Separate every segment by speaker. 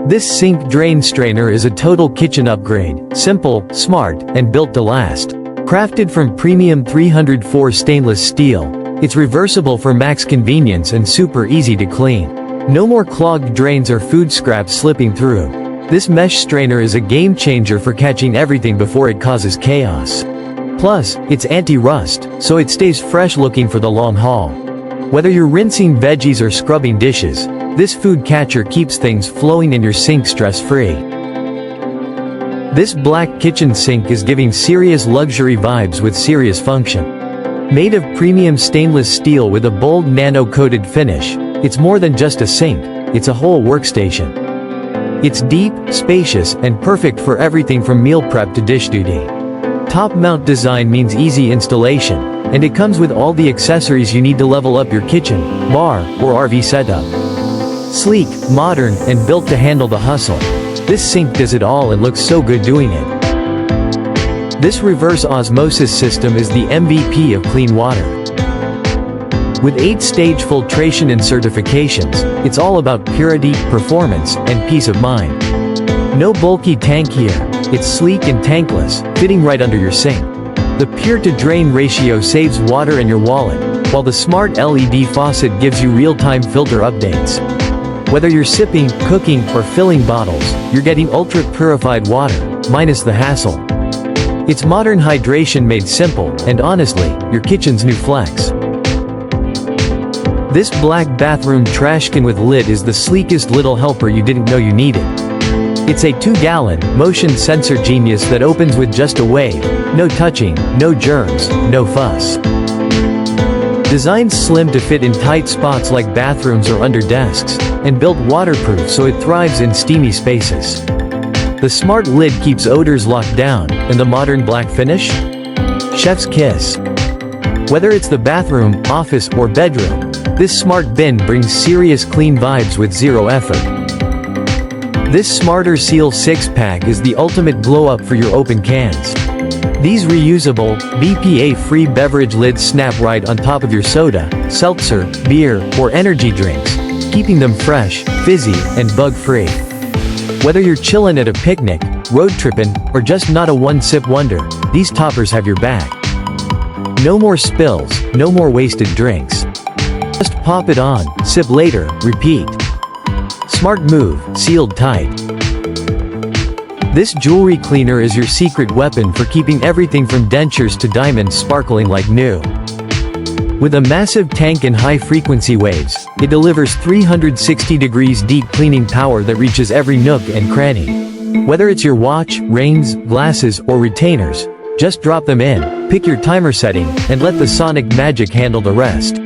Speaker 1: This sink drain strainer is a total kitchen upgrade, simple, smart, and built to last. Crafted from premium 304 stainless steel, it's reversible for max convenience and super easy to clean. No more clogged drains or food scraps slipping through. This mesh strainer is a game changer for catching everything before it causes chaos. Plus, it's anti-rust, so it stays fresh looking for the long haul. Whether you're rinsing veggies or scrubbing dishes, this food catcher keeps things flowing in your sink stress-free. This black kitchen sink is giving serious luxury vibes with serious function. Made of premium stainless steel with a bold nano-coated finish, it's more than just a sink, it's a whole workstation. It's deep, spacious, and perfect for everything from meal prep to dish duty. Top mount design means easy installation, and it comes with all the accessories you need to level up your kitchen, bar, or RV setup. Sleek, modern, and built to handle the hustle. This sink does it all and looks so good doing it. This reverse osmosis system is the MVP of clean water. With 8-stage filtration and certifications, it's all about purity, performance, and peace of mind. No bulky tank here, it's sleek and tankless, fitting right under your sink. The pure-to-drain ratio saves water in your wallet, while the smart LED faucet gives you real-time filter updates. Whether you're sipping, cooking, or filling bottles, you're getting ultra-purified water, minus the hassle. It's modern hydration made simple, and honestly, your kitchen's new flex. This black bathroom trash can with lid is the sleekest little helper you didn't know you needed. It's a 2-gallon, motion sensor genius that opens with just a wave, no touching, no germs, no fuss. Designed slim to fit in tight spots like bathrooms or under desks, and built waterproof so it thrives in steamy spaces. The smart lid keeps odors locked down, and the modern black finish? Chef's kiss. Whether it's the bathroom, office, or bedroom, this smart bin brings serious clean vibes with zero effort. This Smarter Seal 6-pack is the ultimate glow-up for your open cans. These reusable, BPA-free beverage lids snap right on top of your soda, seltzer, beer, or energy drinks, keeping them fresh, fizzy, and bug-free. Whether you're chillin' at a picnic, road trippin', or just not a one-sip wonder, these toppers have your back. No more spills, no more wasted drinks. Just pop it on, sip later, repeat. Smart move, sealed tight. This jewelry cleaner is your secret weapon for keeping everything from dentures to diamonds sparkling like new. With a massive tank and high-frequency waves, it delivers 360 degrees deep cleaning power that reaches every nook and cranny. Whether it's your watch, rings, glasses, or retainers, just drop them in, pick your timer setting, and let the sonic magic handle the rest.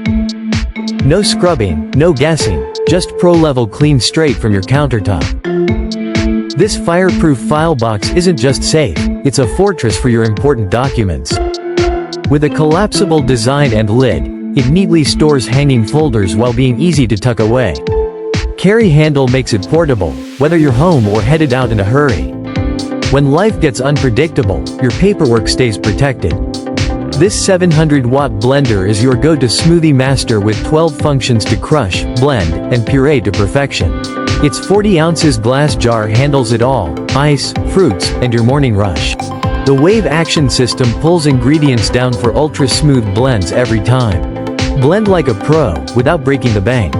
Speaker 1: No scrubbing, no guessing, just pro-level clean straight from your countertop. This fireproof file box isn't just safe, it's a fortress for your important documents. With a collapsible design and lid, it neatly stores hanging folders while being easy to tuck away. Carry handle makes it portable, whether you're home or headed out in a hurry. When life gets unpredictable, your paperwork stays protected. This 700-watt blender is your go-to smoothie master with 12 functions to crush, blend, and puree to perfection. Its 40 ounces glass jar handles it all: ice, fruits, and your morning rush. The wave action system pulls ingredients down for ultra-smooth blends every time. Blend like a pro, without breaking the bank.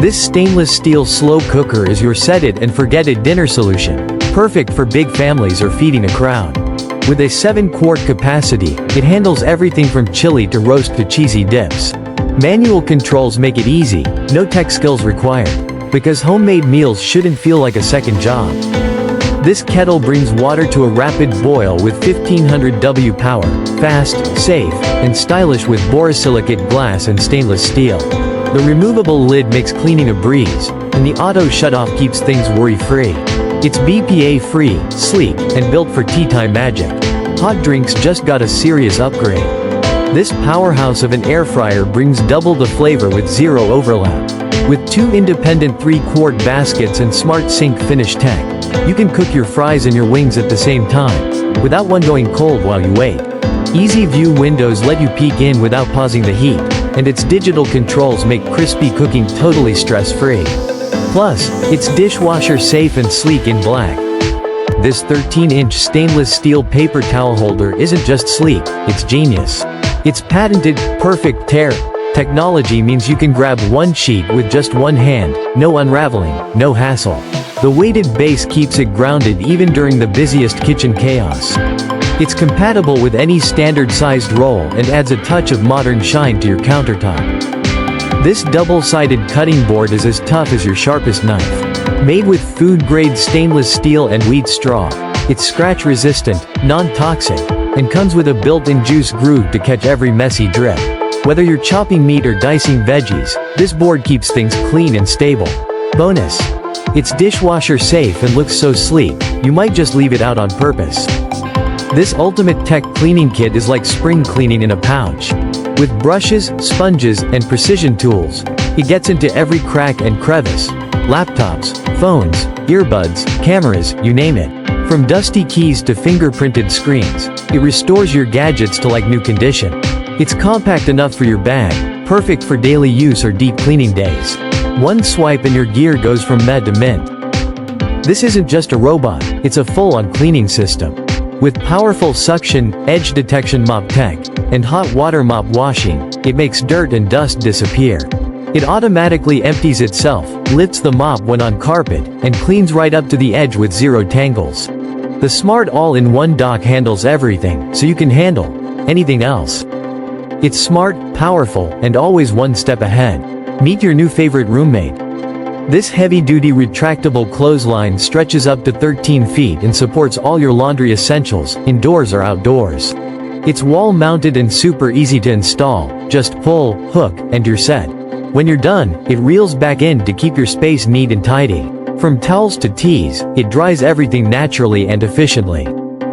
Speaker 1: This stainless steel slow cooker is your set-it-and-forget-it dinner solution, perfect for big families or feeding a crowd. With a 7-quart capacity, it handles everything from chili to roast to cheesy dips. Manual controls make it easy, no tech skills required, because homemade meals shouldn't feel like a second job. This kettle brings water to a rapid boil with 1500 W power, fast, safe, and stylish with borosilicate glass and stainless steel. The removable lid makes cleaning a breeze, and the auto shutoff keeps things worry-free. It's BPA-free, sleek, and built for tea-time magic. Hot drinks just got a serious upgrade. This powerhouse of an air fryer brings double the flavor with zero overlap. With 2 independent 3-quart baskets and smart sink finish tech, you can cook your fries and your wings at the same time, without one going cold while you wait. Easy view windows let you peek in without pausing the heat, and its digital controls make crispy cooking totally stress-free. Plus, it's dishwasher safe and sleek in black. This 13-inch stainless steel paper towel holder isn't just sleek, it's genius. Its patented, perfect tear technology means you can grab one sheet with just one hand, no unraveling, no hassle. The weighted base keeps it grounded even during the busiest kitchen chaos. It's compatible with any standard-sized roll and adds a touch of modern shine to your countertop. This double-sided cutting board is as tough as your sharpest knife. Made with food-grade stainless steel and wheat straw, it's scratch-resistant, non-toxic, and comes with a built-in juice groove to catch every messy drip. Whether you're chopping meat or dicing veggies, this board keeps things clean and stable. Bonus: it's dishwasher safe and looks so sleek, you might just leave it out on purpose. This ultimate tech cleaning kit is like spring cleaning in a pouch. With brushes, sponges, and precision tools, it gets into every crack and crevice. Laptops, phones, earbuds, cameras, you name it. From dusty keys to fingerprinted screens, it restores your gadgets to like new condition. It's compact enough for your bag, perfect for daily use or deep cleaning days. One swipe and your gear goes from med to mint. This isn't just a robot, it's a full-on cleaning system. With powerful suction, edge detection mop tech, and hot water mop washing, it makes dirt and dust disappear. It automatically empties itself, lifts the mop when on carpet, and cleans right up to the edge with zero tangles. The smart all-in-one dock handles everything, so you can handle anything else. It's smart, powerful, and always one step ahead. Meet your new favorite roommate. This heavy-duty retractable clothesline stretches up to 13 feet and supports all your laundry essentials, indoors or outdoors. It's wall-mounted and super easy to install, just pull, hook, and you're set. When you're done, it reels back in to keep your space neat and tidy. From towels to teas, it dries everything naturally and efficiently.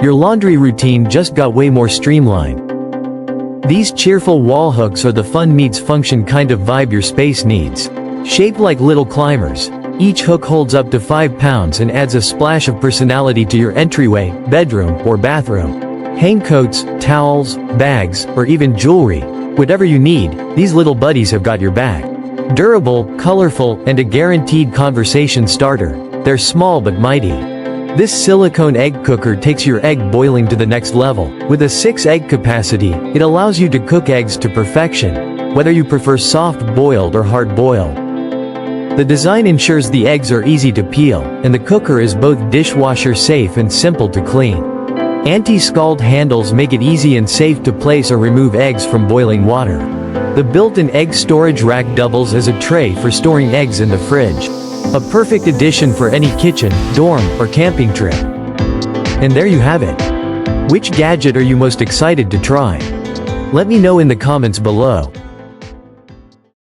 Speaker 1: Your laundry routine just got way more streamlined. These cheerful wall hooks are the fun meets function kind of vibe your space needs. Shaped like little climbers, each hook holds up to 5 pounds and adds a splash of personality to your entryway, bedroom, or bathroom. Hang coats, towels, bags, or even jewelry. Whatever you need, these little buddies have got your back. Durable, colorful, and a guaranteed conversation starter, they're small but mighty. This silicone egg cooker takes your egg boiling to the next level. With a 6-egg capacity, it allows you to cook eggs to perfection, whether you prefer soft-boiled or hard-boiled. The design ensures the eggs are easy to peel, and the cooker is both dishwasher safe and simple to clean. Anti-scald handles make it easy and safe to place or remove eggs from boiling water. The built-in egg storage rack doubles as a tray for storing eggs in the fridge. A perfect addition for any kitchen, dorm, or camping trip. And there you have it. Which gadget are you most excited to try? Let me know in the comments below.